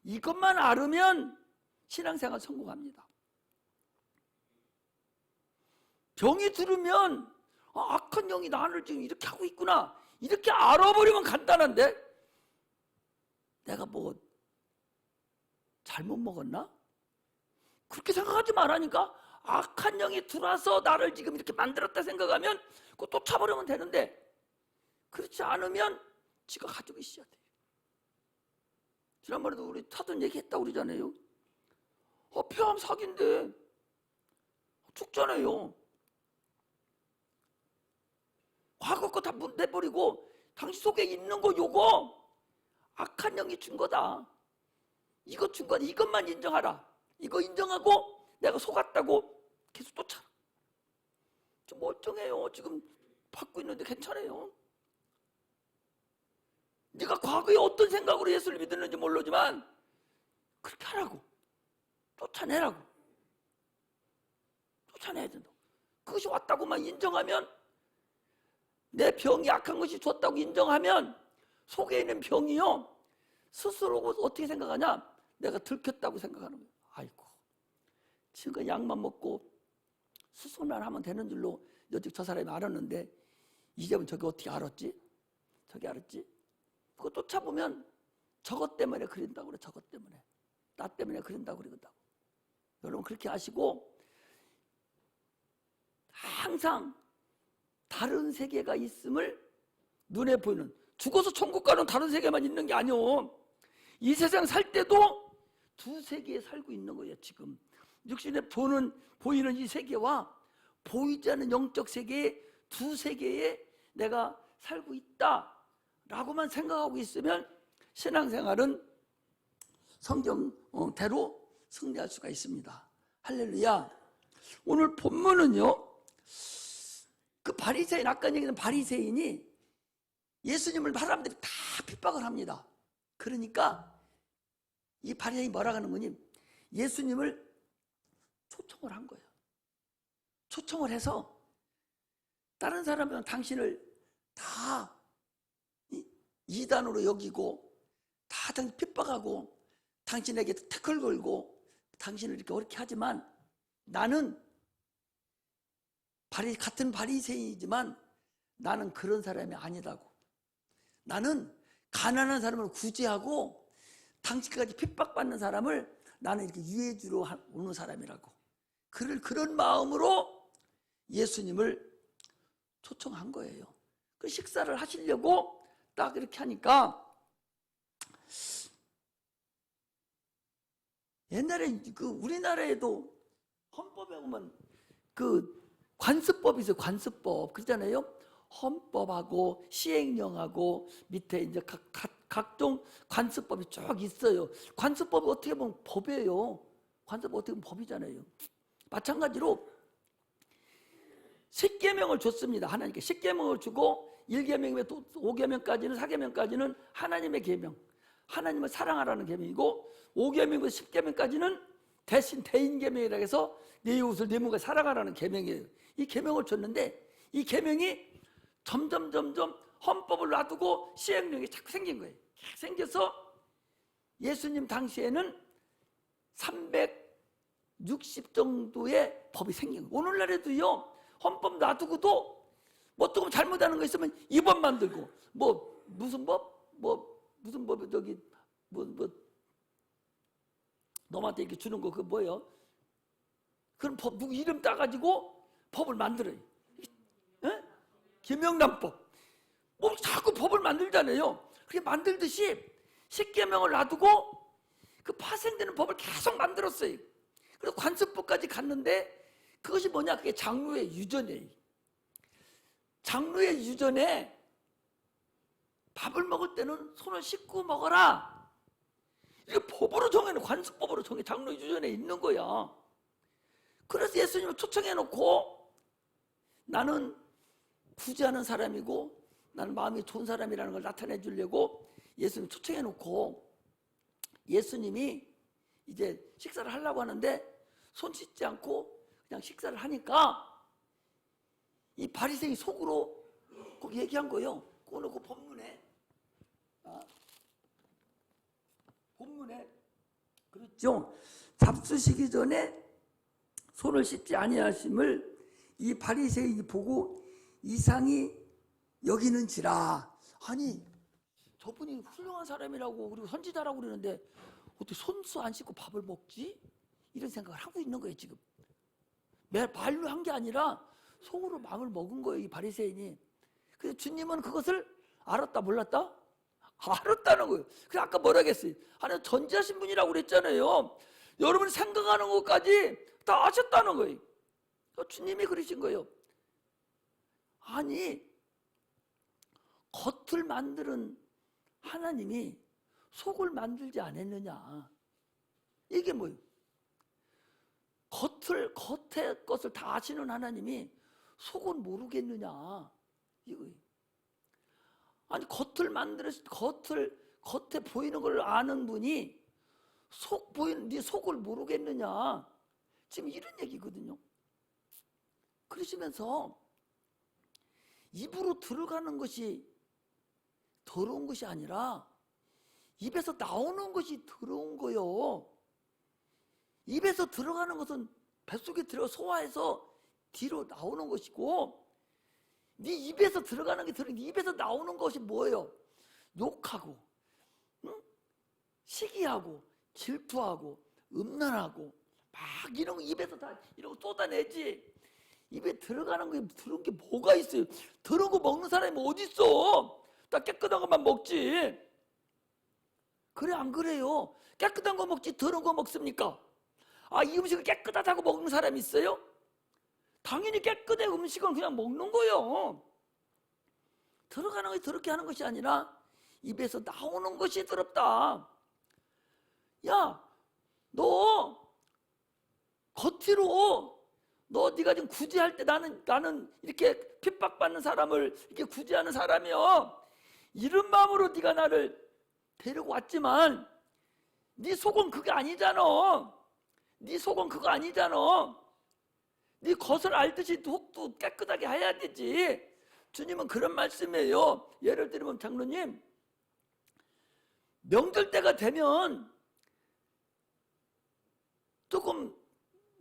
이것만 알으면 신앙생활 성공합니다. 병이 들으면 악한 영이 나를 지금 이렇게 하고 있구나, 이렇게 알아버리면 간단한데 내가 뭐 잘못 먹었나? 그렇게 생각하지 말라니까. 악한 영이 들어와서 나를 지금 이렇게 만들었다 생각하면 그거 쫓아버리면 되는데, 그렇지 않으면 지가 가지고 있어야 돼요. 지난번에도 우리 사돈 얘기했다고 그러잖아요. 폐암 사기인데 죽잖아요. 과거 거 다 내버리고 당신 속에 있는 거 요거 악한 영이 준 거다. 이거 준 거다. 이것만 인정하라. 이거 인정하고 내가 속았다고 계속 쫓아라. 좀 멀쩡해요. 지금 받고 있는데 괜찮아요. 네가 과거에 어떤 생각으로 예수를 믿었는지 모르지만 그렇게 하라고. 쫓아내라고. 쫓아내야 된다. 그것이 왔다고만 인정하면, 내 병이 악한 것이 좋았다고 인정하면 속에 있는 병이요 스스로 어떻게 생각하냐? 내가 들켰다고 생각하는 거예요. 아이고, 지금 약만 먹고 수술만 하면 되는 줄로 여직 저 사람이 알았는데 이제는 저게 어떻게 알았지? 저게 알았지? 그거 쫓아보면 저것 때문에 그린다고 그래. 저것 때문에, 나 때문에 그린다고 그러거든. 여러분 그렇게 하시고, 항상 다른 세계가 있음을 눈에 보이는, 죽어서 천국 가는 다른 세계만 있는 게 아니오. 이 세상 살 때도 두 세계에 살고 있는 거예요. 지금 육신에 보이는 이 세계와 보이지 않는 영적 세계의 두 세계에 내가 살고 있다라고만 생각하고 있으면 신앙생활은 성경대로 승리할 수가 있습니다. 할렐루야. 오늘 본문은요, 그 바리새인, 아까 얘기했던 바리새인이 예수님을 사람들이 다 핍박을 합니다. 그러니까 이 바리새인이 뭐라 하는 거니? 예수님을 초청을 한 거예요. 초청을 해서 다른 사람은 당신을 다 이단으로 여기고 다 당신 핍박하고 당신에게 태클 걸고 당신을 이렇게 어렵게 하지만 나는 같은 바리새인이지만 나는 그런 사람이 아니다고. 나는 가난한 사람을 구제하고 당신까지 핍박받는 사람을 나는 이렇게 유해주러 오는 사람이라고. 그런 마음으로 예수님을 초청한 거예요. 그 식사를 하시려고 딱 이렇게 하니까, 옛날에 그 우리나라에도 헌법에 보면 그 관습법이 있어요. 관습법. 그러잖아요. 헌법하고 시행령하고 밑에 이제 각종 관습법이 쭉 있어요. 관습법이 어떻게 보면 법이에요. 관습법 어떻게 보면 법이잖아요. 마찬가지로 10계명을 줬습니다. 하나님께 10계명을 주고 1계명에 또 5계명까지는 4계명까지는 하나님의 계명, 하나님을 사랑하라는 계명이고 5계명부터 10계명까지는 대신 대인계명이라고 해서 내 이웃을 내 몸과 사랑하라는 계명이에요. 이 계명을 줬는데 이 계명이 점점 헌법을 놔두고 시행령이 자꾸 생긴 거예요. 생겨서 예수님 당시에는 360 정도의 법이 생긴 거예요. 오늘날에도요, 헌법 놔두고도 뭐 조금 잘못하는 거 있으면 이 법 만들고 무슨 법 저기 너한테 이렇게 주는 거 그거 뭐예요? 그런 법 누구 이름 따가지고 법을 만들어요. 에? 김영란법. 뭐 자꾸 법을 만들잖아요. 그렇게 만들듯이 10계명을 놔두고 그 파생되는 법을 계속 만들었어요. 그래서 관습법까지 갔는데 그것이 뭐냐? 그게 장로의 유전이에요. 장로의 유전에 밥을 먹을 때는 손을 씻고 먹어라. 이게 법으로 정해놓은, 관습법으로 정해, 장로의 유전에 있는 거야. 그래서 예수님을 초청해놓고 나는 구제하는 사람이고 나는 마음이 좋은 사람이라는 걸 나타내 주려고 예수님 초청해놓고 예수님이 이제 식사를 하려고 하는데 손 씻지 않고 그냥 식사를 하니까 이 바리새인이 속으로 거기 얘기한 거예요. 오늘 그 본문에 그렇죠. 잡수시기 전에 손을 씻지 아니하심을 이 바리새인이 보고 이상이 여기는지라. 아니 저분이 훌륭한 사람이라고 그리고 선지자라고 그러는데 어떻게 손수 안 씻고 밥을 먹지? 이런 생각을 하고 있는 거예요 지금. 말로 한 게 아니라 속으로 마음을 먹은 거예요 이 바리새인이. 그래서 주님은 그것을 알았다 몰랐다? 알았다는 거예요. 그래 아까 뭐라 했어요? 하나님 전지하신 분이라고 그랬잖아요. 여러분이 생각하는 것까지 다 아셨다는 거예요. 주님이 그러신 거예요. 아니 겉을 만드는 하나님이 속을 만들지 않았느냐. 이게 뭐예요? 겉의 것을 다 아시는 하나님이 속은 모르겠느냐. 이거예요. 아니 겉에 보이는 걸 아는 분이 네 속을 모르겠느냐. 지금 이런 얘기거든요. 그러시면서 입으로 들어가는 것이 더러운 것이 아니라 입에서 나오는 것이 더러운 거요. 입에서 들어가는 것은 뱃속에 들어 소화해서 뒤로 나오는 것이고, 네 입에서 들어가는 게 네 입에서 나오는 것이 뭐예요? 욕하고, 응? 시기하고, 질투하고, 음란하고, 막 이런 거 입에서 다 이런 거 쏟아내지. 입에 들어가는 게 더러운 게 뭐가 있어요? 더러운 거 먹는 사람이 어디 있어? 다 깨끗한 것만 먹지. 그래 안 그래요? 깨끗한 거 먹지 더러운 거 먹습니까? 이 음식을 깨끗하다고 먹는 사람이 있어요? 당연히 깨끗한 음식은 그냥 먹는 거예요. 들어가는 것이 더럽게 하는 것이 아니라 입에서 나오는 것이 더럽다. 야, 너 겉으로 네가 지금 구제할 때 나는 이렇게 핍박받는 사람을 이렇게 구제하는 사람이요. 이런 마음으로 네가 나를 데리고 왔지만 네 속은 그게 아니잖아. 네 속은 그거 아니잖아. 네 겉을 알듯이 속도 깨끗하게 해야 되지. 주님은 그런 말씀이에요. 예를 들면 장로님, 명절 때가 되면 조금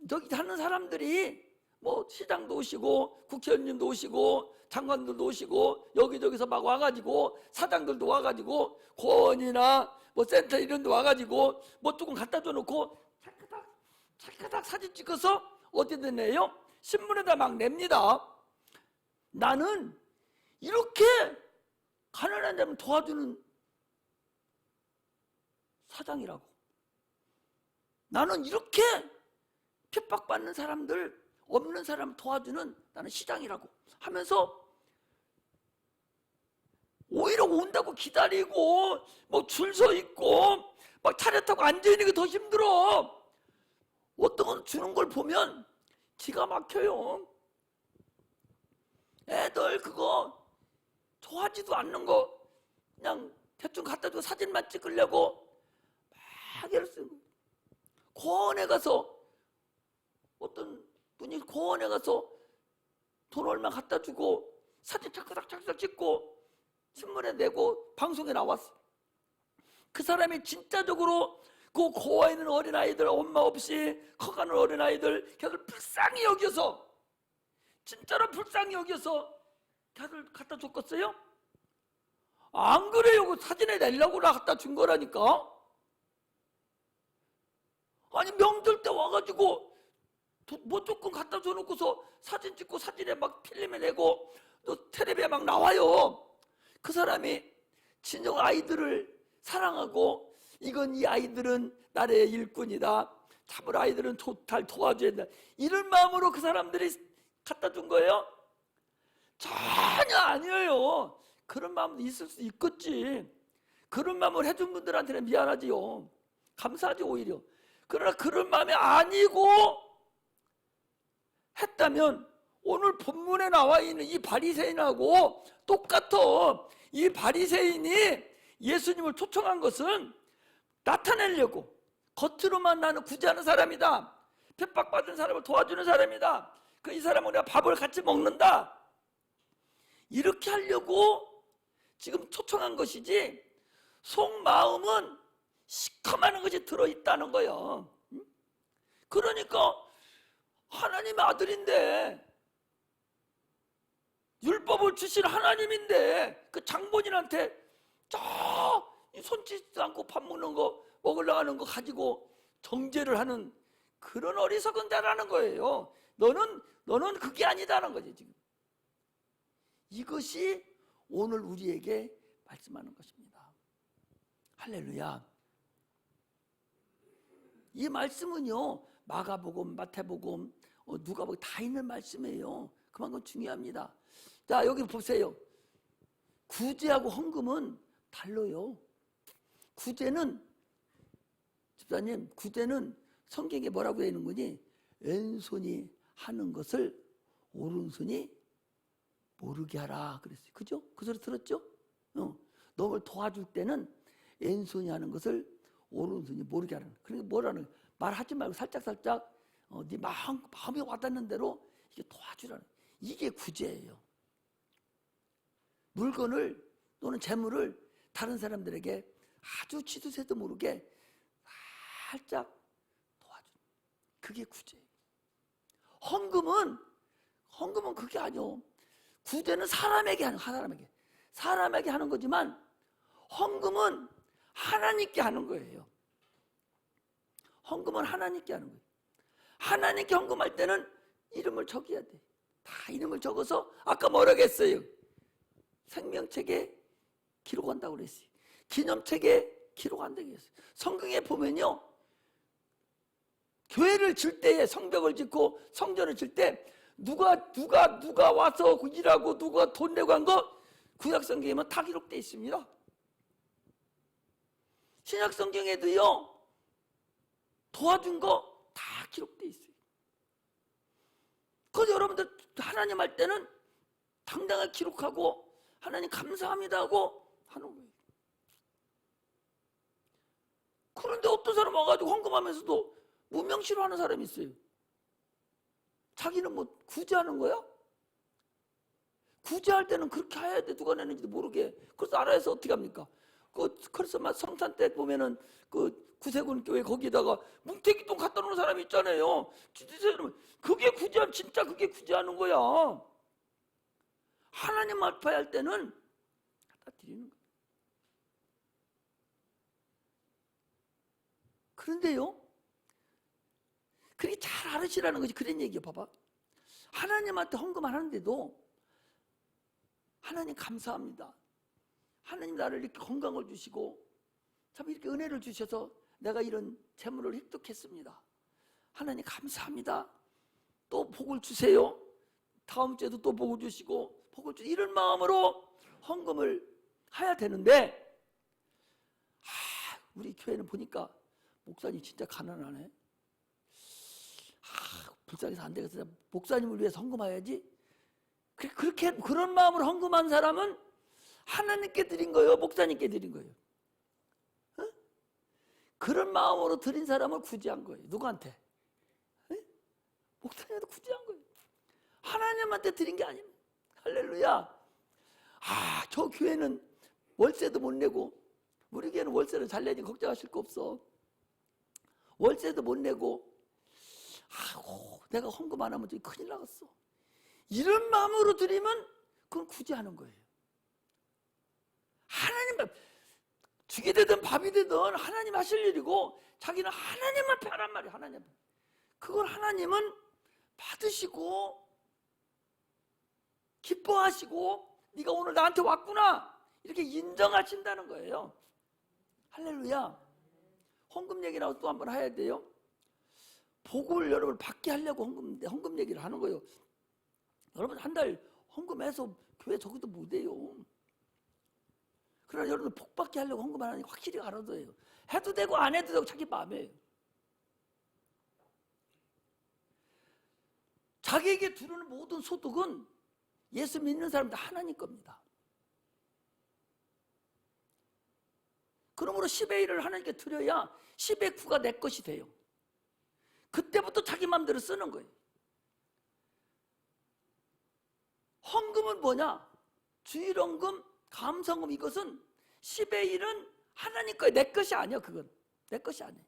저기 사는 사람들이 뭐 시장도 오시고 국회의원님도 오시고 장관들도 오시고 여기저기서 막 와가지고 사장들도 와가지고 고원이나 뭐 센터 이런 데 와가지고 뭐 조금 갖다 줘놓고 차카닥 사진 찍어서 어디다 내요? 신문에다 막 냅니다. 나는 이렇게 가난한 자를 도와주는 사장이라고. 나는 이렇게 핍박받는 사람들, 없는 사람 도와주는 나는 시장이라고 하면서 오히려 온다고 기다리고 뭐 줄 서 있고 막 차려 타고 앉아있는 게 더 힘들어. 어떤 건 주는 걸 보면 기가 막혀요. 애들 그거 좋아하지도 않는 거 그냥 대충 갖다 주고 사진만 찍으려고 막 이랬어요. 고원에 가서 어떤 분이 고원에 가서 돈 얼마 갖다 주고 사진 착착착착 찍고 신문에 내고 방송에 나왔어. 그 사람이 진짜적으로 그 고아에 있는 어린아이들 엄마 없이 커가는 어린아이들 걔들 불쌍히 여겨서 진짜로 불쌍히 여겨서 걔들 갖다 줬겠어요? 안 그래요. 그 사진에 내려고 갖다 준 거라니까. 아니 명절 때 와가지고 뭐 조금 갖다 줘놓고서 사진 찍고 사진에 막 필름에 내고 또 텔레비에 막 나와요. 그 사람이 친정 아이들을 사랑하고 이건 이 아이들은 나의 일꾼이다. 잡을 아이들은 잘 도와줘야 된다. 이런 마음으로 그 사람들이 갖다 준 거예요? 전혀 아니에요. 그런 마음도 있을 수 있겠지. 그런 마음을 해준 분들한테는 미안하지요. 감사하지 오히려. 그러나 그런 마음이 아니고 했다면 오늘 본문에 나와 있는 이 바리새인하고 똑같아. 이 바리새인이 예수님을 초청한 것은 나타내려고 겉으로만 나는 구제하는 사람이다. 핍박받은 사람을 도와주는 사람이다. 이 사람은 우리가 밥을 같이 먹는다. 이렇게 하려고 지금 초청한 것이지 속마음은 시커먼 것이 들어있다는 거예요. 그러니까 하나님의 아들인데 율법을 주신 하나님인데 그 장본인한테 저 손 씻지도 않고 밥 먹는 거 먹으려고 하는 거 가지고 정죄를 하는 그런 어리석은 자라는 거예요. 너는 그게 아니다는 거지. 지금 이것이 오늘 우리에게 말씀하는 것입니다. 할렐루야. 이 말씀은요, 마가복음, 마태복음, 누가복음 다 있는 말씀이에요. 그만큼 중요합니다. 자, 여기 보세요. 구제하고 헌금은 달라요. 구제는, 집사님, 구제는 성경에 뭐라고 되어 있는 거니? 왼손이 하는 것을 오른손이 모르게 하라 그랬어요. 그죠? 그 소리 들었죠? 너를 도와줄 때는 왼손이 하는 것을 오른손이 모르게 하라는. 그러니까 뭐라는 거예요? 말하지 말고 살짝살짝 네 마음이 와닿는 대로 이게 도와주라는. 이게 구제예요. 물건을 또는 재물을 다른 사람들에게 아주 치두새도 모르게 살짝 도와주는. 그게 구제예요. 헌금은 그게 아니요. 구제는 사람에게 하는 거지만 헌금은 하나님께 하는 거예요. 헌금은 하나님께 하는 거예요. 하나님께 헌금할 때는 이름을 적어야 돼. 다 이름을 적어서 아까 뭐라고 했어요? 생명책에 기록한다고 그랬어요. 기념책에 기록한다고 했어요. 성경에 보면요, 교회를 질 때에 성벽을 짓고 성전을 질 때 누가 와서 일하고 누가 돈 내고 한 거 구약 성경에만 다 기록되어 있습니다. 신약 성경에도요, 도와준 거 다 기록되어 있어요. 그래서 여러분들 하나님 할 때는 당당하게 기록하고 하나님 감사합니다 하고 하는 거예요. 그런데 어떤 사람 와가지고 헌금하면서도 무명시로하는 사람이 있어요. 자기는 뭐 구제하는 거야? 구제할 때는 그렇게 해야 돼. 누가 내는지도 모르게. 그래서 알아서 어떻게 합니까? 그래서 막 성탄 때 보면은 구세군 교회 거기다가 뭉태기똥 갖다 놓는 사람이 있잖아요. 그게 구제하면 진짜 그게 구제하는 거야. 하나님 앞에 할 때는 갖다 드리는 거야. 그런데요, 그게 잘 알으시라는 거지. 그런 얘기야. 봐봐. 하나님한테 헌금 안 하는데도 하나님 감사합니다. 하나님 나를 이렇게 건강을 주시고 참 이렇게 은혜를 주셔서 내가 이런 재물을 획득했습니다. 하나님 감사합니다. 또 복을 주세요. 다음 주에도 또 복을 주시고 복을 주시고 이런 마음으로 헌금을 해야 되는데, 우리 교회는 보니까 목사님 진짜 가난하네. 불쌍해서 안 되겠어. 목사님을 위해서 헌금해야지. 그런 마음으로 헌금한 사람은 하나님께 드린 거예요? 목사님께 드린 거예요? 그런 마음으로 드린 사람을 구제한 거예요. 누구한테? 목사님한테 구제한 거예요. 하나님한테 드린 게 아닙니다. 할렐루야. 저 교회는 월세도 못 내고, 우리 교회는 월세를 잘 내니 걱정하실 거 없어. 월세도 못 내고, 내가 헌금 안 하면 큰일 나갔어. 이런 마음으로 드리면 그건 구제하는 거예요. 하나님 죽이 되든 밥이 되든 하나님 하실 일이고, 자기는 하나님 앞에 하란 말이에요. 하나님 앞에. 그걸 하나님은 받으시고 기뻐하시고 네가 오늘 나한테 왔구나 이렇게 인정하신다는 거예요. 할렐루야. 헌금 얘기 나와서 또 한 번 해야 돼요. 복을 여러분 받게 하려고 헌금 얘기를 하는 거예요. 여러분 한 달 헌금해서 교회 적어도 못해요. 그러나 여러분 복 받게 하려고 헌금하는 게 확실히 알아둬야 해요. 해도 되고 안 해도 되고 자기 마음이에요. 자기에게 들어오는 모든 소득은 예수 믿는 사람들 하나님 겁니다. 그러므로 10의 1을 하나님께 드려야 10의 9가 내 것이 돼요. 그때부터 자기 마음대로 쓰는 거예요. 헌금은 뭐냐? 주일헌금, 감사헌금, 이것은 10의 1은 하나님 거예요. 내 것이 아니야. 그건 내 것이 아니에요.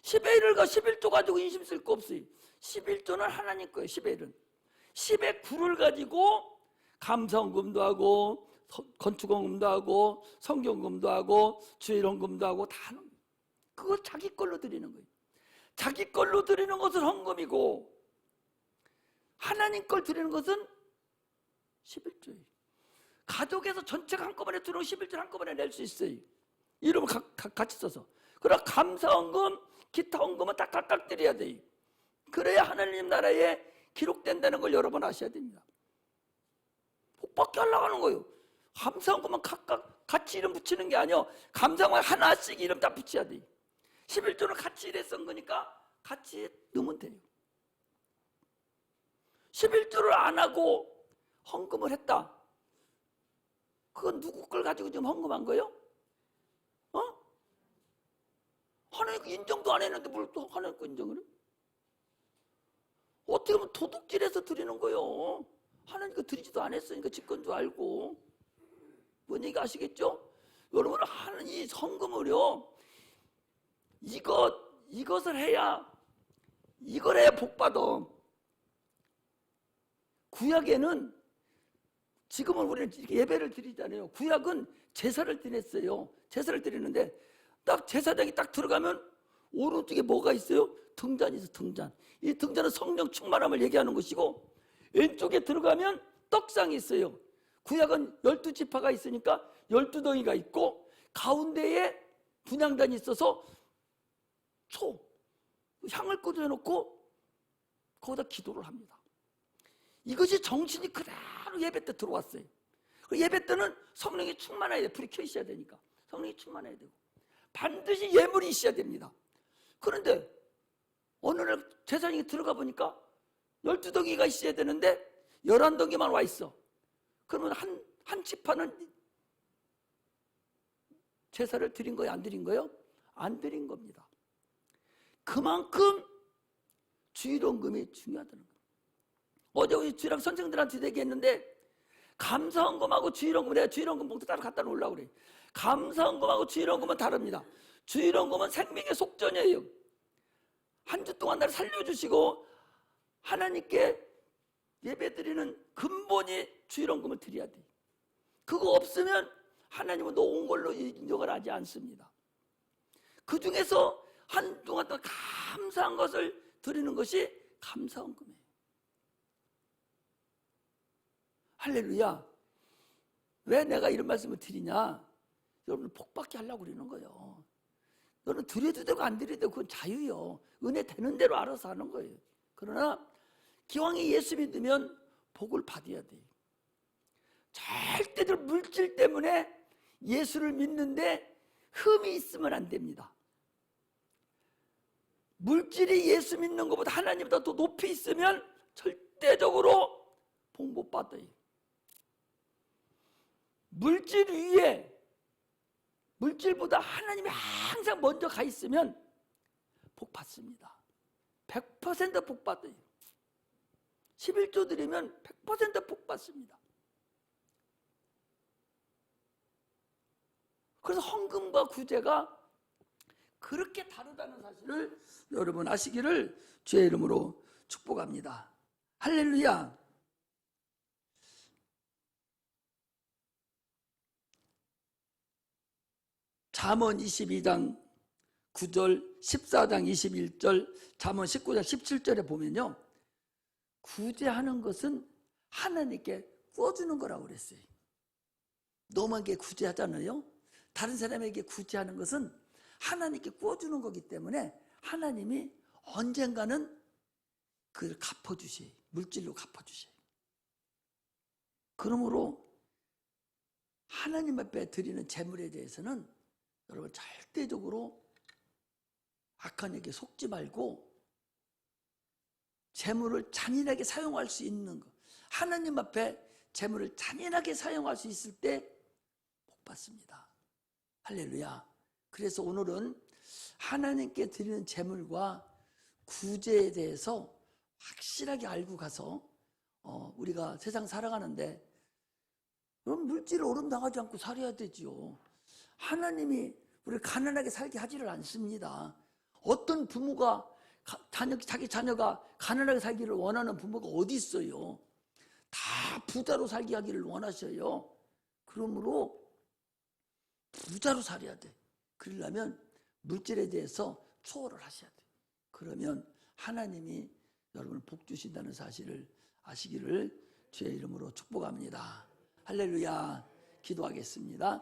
10의 1을 11조 가지고 인심 쓸 거 없어요. 11조는 하나님 거예요. 10의 1은 10의 9를 가지고 감사헌금도 하고 건축헌금도 하고 성경금도 하고 주일헌금도 하고 다 하는 거예요. 그걸 자기 걸로 드리는 거예요. 자기 걸로 드리는 것은 헌금이고 하나님 걸 드리는 것은 11조예요. 가족에서 전체가 한꺼번에 들어오면 11조를 한꺼번에 낼 수 있어요. 이름을 같이 써서. 그러나 감사헌금, 기타 헌금은 다 각각 드려야 돼요. 그래야 하나님 나라에 기록된다는 걸 여러분 아셔야 됩니다. 복받게 하려고 하는 거예요. 감사헌금은 각각 같이 이름 붙이는 게 아니요, 감사헌금 하나씩 이름 다 붙여야 돼요. 11조는 같이 이래 쓴 거니까 같이 넣으면 돼요. 11조를 안 하고 헌금을 했다. 그건 누구 걸 가지고 지금 헌금한 거예요? 하나님 거 인정도 안 했는데 뭘 또 하나님 거 인정을 해? 어떻게 보면 도둑질해서 드리는 거예요. 하나님 거 드리지도 않았으니까 직권 줄 알고. 뭔 얘기 아시겠죠? 여러분, 하나님 이 헌금을요, 이것을 해야, 이걸 해야 복 받아. 구약에는, 지금은 우리는 이렇게 예배를 드리잖아요. 구약은 제사를 드렸어요. 제사를 드리는데 딱 제사장이 딱 들어가면 오른쪽에 뭐가 있어요? 등잔이 있어. 등잔. 이 등잔은 성령 충만함을 얘기하는 것이고, 왼쪽에 들어가면 떡상이 있어요. 구약은 12지파가 있으니까 12덩이가 있고, 가운데에 분향단이 있어서 향을 꽂아놓고 거기다 기도를 합니다. 이것이 정신이 그대로 예배 때 들어왔어요. 예배 때는 성령이 충만해야 돼. 불이 켜 있어야 되니까 성령이 충만해야 되고, 반드시 예물이 있어야 됩니다. 그런데 어느 날 제사장이 들어가 보니까 12덩이가 있어야 되는데 11덩이만 와 있어. 그러면 한 지파는 제사를 드린 거예요? 안 드린 거예요? 안 드린 겁니다. 그만큼 주일헌금이 중요하다는 거예요. 어제 우리 주일학 선생들한테 얘기했는데, 감사헌금하고 주일헌금, 내가 주일헌금 봉투 따로 갖다 놓으려고 그래. 감사헌금하고 주일헌금은 다릅니다. 주일헌금은 생명의 속전이에요. 한 주 동안 나를 살려주시고 하나님께 예배드리는 근본이 주일헌금을 드려야 돼. 그거 없으면 하나님은 너 온 걸로 인정을 하지 않습니다. 그 중에서 한동안 또 감사한 것을 드리는 것이 감사헌금이에요. 할렐루야. 왜 내가 이런 말씀을 드리냐? 여러분 복받게 하려고 그러는 거예요. 너는 드려도 되고 안 드려도 되고 그건 자유요. 은혜 되는 대로 알아서 하는 거예요. 그러나 기왕에 예수 믿으면 복을 받아야 돼요. 절대로 물질 때문에 예수를 믿는데 흠이 있으면 안 됩니다. 물질이 예수 믿는 것보다 하나님보다 더 높이 있으면 절대적으로 복 못 받아요. 물질 위에, 물질보다 하나님이 항상 먼저 가 있으면 복 받습니다. 100% 복 받아요. 11조 드리면 100% 복 받습니다. 그래서 헌금과 구제가 그렇게 다르다는 사실을 여러분 아시기를 주의 이름으로 축복합니다. 할렐루야. 잠언 22장 9절, 14장 21절, 잠언 19장 17절에 보면요, 구제하는 것은 하나님께 구워주는 거라고 그랬어요. 너만게 구제하잖아요. 다른 사람에게 구제하는 것은 하나님께 구워주는 거기 때문에 하나님이 언젠가는 그걸 갚아주셔요. 물질로 갚아주셔요. 그러므로 하나님 앞에 드리는 제물에 대해서는 여러분 절대적으로 악한 에게 속지 말고 제물을 잔인하게 사용할 수 있는 것, 하나님 앞에 제물을 잔인하게 사용할 수 있을 때 복 받습니다. 할렐루야. 그래서 오늘은 하나님께 드리는 제물과 구제에 대해서 확실하게 알고 가서 우리가 세상 살아가는데, 그럼 물질을 오름당하지 않고 살아야 되지요. 하나님이 우리를 가난하게 살게 하지를 않습니다. 어떤 부모가 자기 자녀가 가난하게 살기를 원하는 부모가 어디 있어요? 다 부자로 살게 하기를 원하셔요. 그러므로 부자로 살아야 돼. 그러려면 물질에 대해서 초월을 하셔야 돼. 그러면 하나님이 여러분을 복 주신다는 사실을 아시기를 주의 이름으로 축복합니다. 할렐루야. 기도하겠습니다.